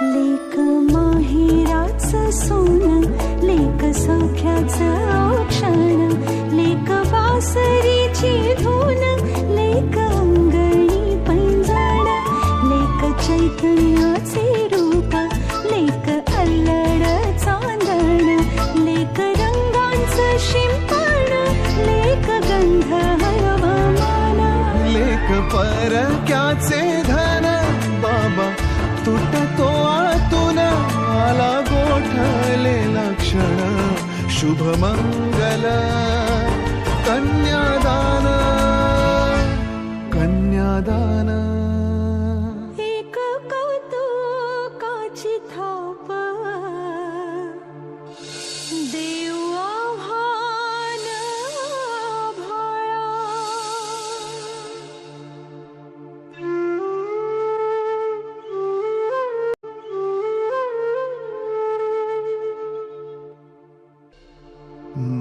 लेक माहेराचं सोनं, लेक सौख्याचं क्षण, लेक बासरीची धून, लेक अंगणी पैंजण, लेक चैतन्याचे रूप, लेक अल्लड चांदण, लेक रंगांचं शिंपण, लेक गंध हवामान, लेक परक्याचे धन, बाबा तुटतो आतून, आला गोठलेला क्षण, शुभमंगल कन्यादान, कन्यादान. एक कौतुकाची थाप, देव आव्हान आभाळा.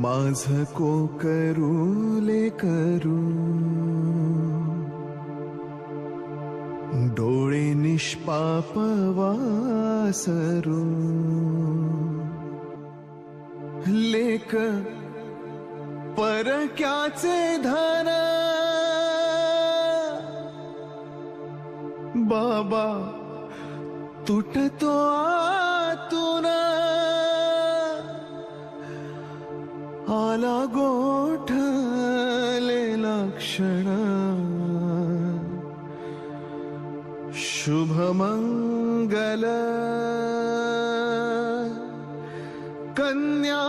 माझ कोकरू लेकरू, डोळे निष्पाप वासरू, लेक परक्याचे धन, बाबा तुटतो आतून, आला गोठलेला क्षण, शुभमंगल कन्या